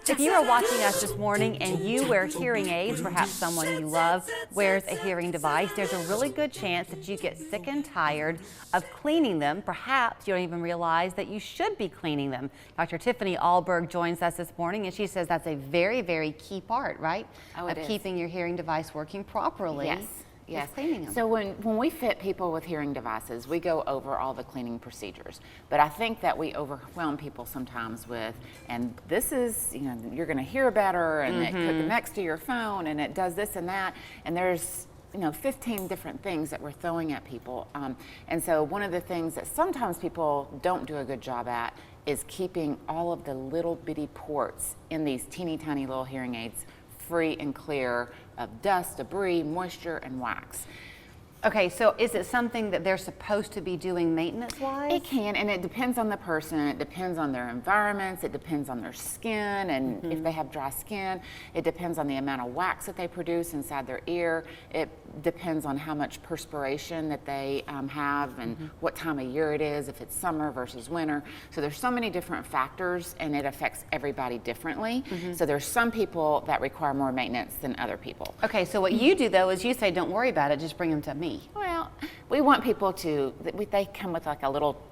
If you are watching us this morning and you wear hearing aids, perhaps someone you love wears a hearing device, there's a really good chance that you get sick and tired of cleaning them. Perhaps you don't even realize that you should be cleaning them. Dr. Tiffany Ahlberg joins us this morning, and she says that's a very, very key part, right? Of keeping your hearing device working properly. Yes. Cleaning them. So when we fit people with hearing devices, we go over all the cleaning procedures. But I think that we overwhelm people sometimes with, and this is, you're going to hear better, and it connects to your phone, and it does this and that, and there's 15 different things that we're throwing at people. And so one of the things that sometimes people don't do a good job at is keeping all of the little bitty ports in these teeny tiny little hearing aids free and clear of dust, debris, moisture, and wax. Okay, so is it something that they're supposed to be doing maintenance-wise? It can, and it depends on the person. It depends on their environments. It depends on their skin, and if they have dry skin. It depends on the amount of wax that they produce inside their ear. It depends on how much perspiration that they have and what time of year it is, if it's summer versus winter. So there's so many different factors, and it affects everybody differently. So there's some people that require more maintenance than other people. Okay, so what you do, though, is you say, don't worry about it, just bring them to me. Well, we want people to, they come with like a little,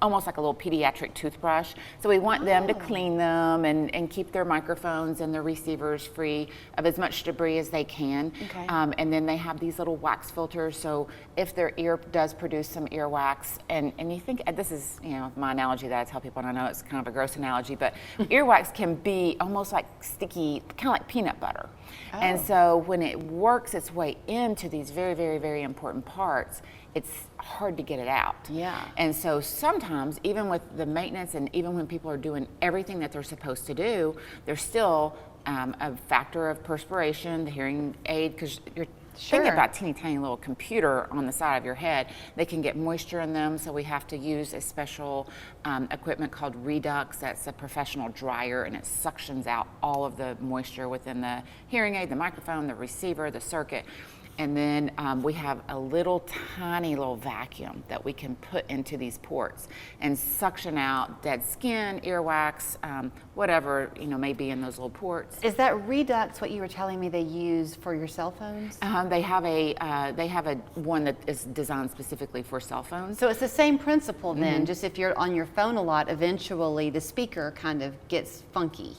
almost like a little pediatric toothbrush. So we want them to clean them and keep their microphones and their receivers free of as much debris as they can. Okay. And then they have these little wax filters. So if their ear does produce some earwax, and you think, this is, my analogy that I tell people, and I know it's kind of a gross analogy, but earwax can be almost like sticky, kind of like peanut butter. And so when it works its way into these very, very, very important parts, it's hard to get it out. Yeah. And so sometimes, even with the maintenance and even when people are doing everything that they're supposed to do, there's still a factor of perspiration, the hearing aid, because you're thinking about teeny tiny little computer on the side of your head. They can get moisture in them, so we have to use a special equipment called Redux. That's a professional dryer, and it suctions out all of the moisture within the hearing aid, the microphone, the receiver, the circuit. And then we have a little tiny little vacuum that we can put into these ports and suction out dead skin, earwax, whatever may be in those little ports. Is that Redux what you were telling me they use for your cell phones? They have a one that is designed specifically for cell phones. So it's the same principle then, just if you're on your phone a lot, eventually the speaker kind of gets funky.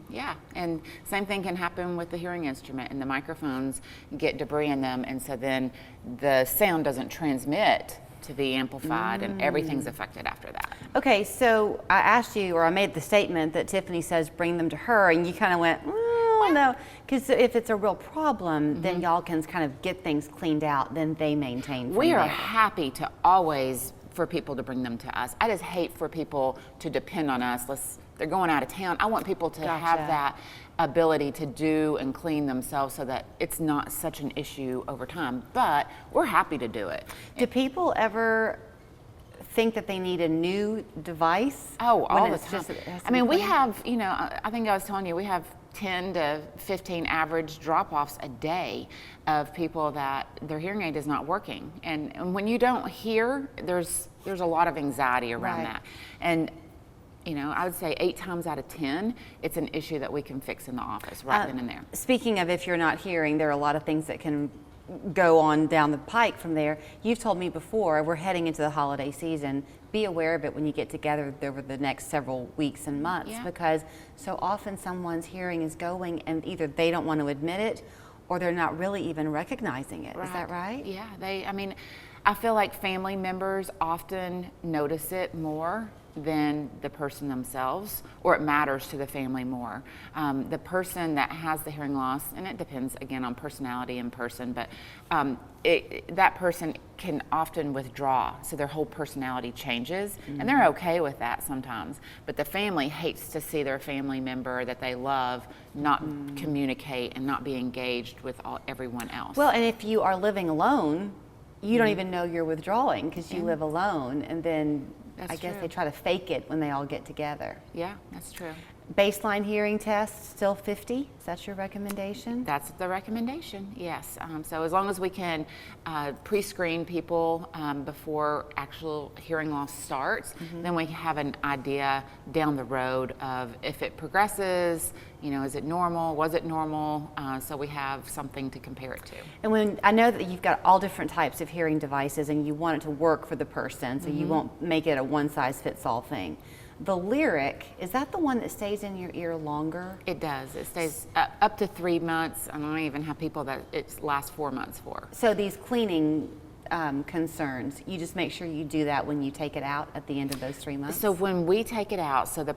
Yeah, and same thing can happen with the hearing instrument, and the microphones get debris in them, and so then the sound doesn't transmit to be amplified, and everything's affected after that. Okay, so I asked you, or I made the statement that Tiffany says bring them to her, and you kind of went, oh, no, because if it's a real problem, then y'all can kind of get things cleaned out, then they maintain from We are there. happy to always for people to bring them to us. I just hate for people to depend on us. They're going out of town. I want people to have that ability to do and clean themselves so that it's not such an issue over time. But we're happy to do it. Do people ever think that they need a new device? Oh, all the time. I mean, we cleaned? have, I think I was telling you, we have 10 to 15 average drop-offs a day of people that their hearing aid is not working. And when you don't hear, there's a lot of anxiety around that. And I would say 8 times out of 10, it's an issue that we can fix in the office right then and there. Speaking of if you're not hearing, there are a lot of things that can go on down the pike from there. You've told me before, we're heading into the holiday season. Be aware of it when you get together over the next several weeks and months, because so often someone's hearing is going and either they don't want to admit it or they're not really even recognizing it. Is that right? Yeah, I feel like family members often notice it more than the person themselves, or it matters to the family more. The person that has the hearing loss, and it depends again on personality and person, but that person can often withdraw, so their whole personality changes, and they're okay with that sometimes. But the family hates to see their family member that they love not communicate and not be engaged with everyone else. Well, and if you are living alone, you don't even know you're withdrawing because you live alone, and then I guess they try to fake it when they all get together. Yeah, that's true. Baseline hearing test, still 50? Is that your recommendation? That's the recommendation, yes. So as long as we can pre-screen people before actual hearing loss starts, then we have an idea down the road of if it progresses, is it normal, was it normal? So we have something to compare it to. And I know that you've got all different types of hearing devices and you want it to work for the person, so you won't make it a one-size-fits-all thing. The Lyric, is that the one that stays in your ear longer? It does. It stays up to 3 months, and I even have people that it lasts 4 months for. So these cleaning concerns, you just make sure you do that when you take it out at the end of those 3 months? So when we take it out, so the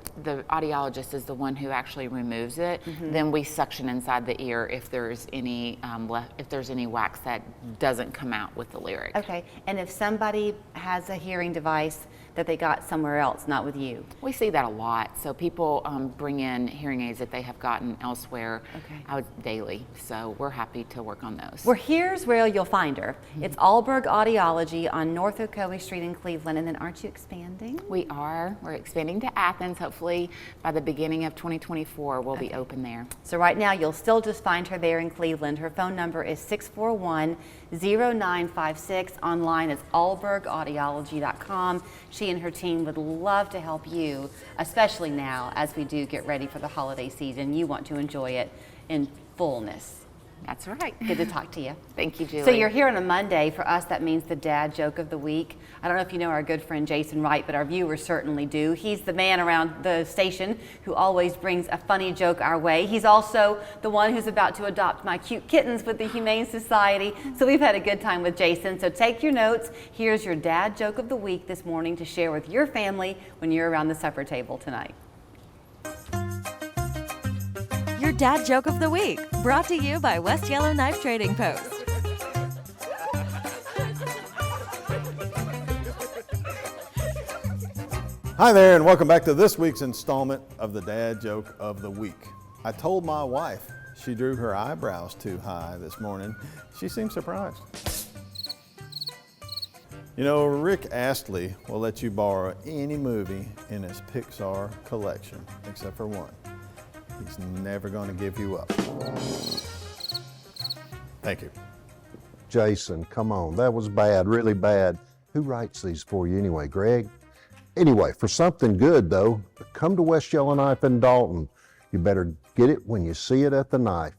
audiologist is the one who actually removes it, then we suction inside the ear if there's any if there's any wax that doesn't come out with the Lyric. Okay, and if somebody has a hearing device that they got somewhere else, not with you? We see that a lot. So people bring in hearing aids that they have gotten elsewhere daily. So we're happy to work on those. Well, here's where you'll find her. It's Ahlberg Audiology on North Ocoee Street in Cleveland. And then aren't you expanding? We are. We're expanding to Athens. Hopefully by the beginning of 2024, we'll be open there. So right now, you'll still just find her there in Cleveland. Her phone number is 641-0956. Online is ahlbergaudiology.com. She and her team would love to help you, especially now as we do get ready for the holiday season. You want to enjoy it in fullness. That's right. Good to talk to you. Thank you, Julie. So you're here on a Monday. For us, that means the dad joke of the week. I don't know if you know our good friend Jason Wright, but our viewers certainly do. He's the man around the station who always brings a funny joke our way. He's also the one who's about to adopt my cute kittens with the Humane Society. So we've had a good time with Jason. So take your notes. Here's your dad joke of the week this morning to share with your family when you're around the supper table tonight. Your dad joke of the week, brought to you by West Yellow Knife Trading Post. Hi there, and welcome back to this week's installment of the Dad Joke of the Week. I told my wife she drew her eyebrows too high this morning. She seemed surprised. Rick Astley will let you borrow any movie in his Pixar collection, except for one. He's never going to give you up. Thank you. Jason, come on. That was bad, really bad. Who writes these for you anyway, Greg? Anyway, for something good, though, come to West Yellow Knife in Dalton. You better get it when you see it at the knife.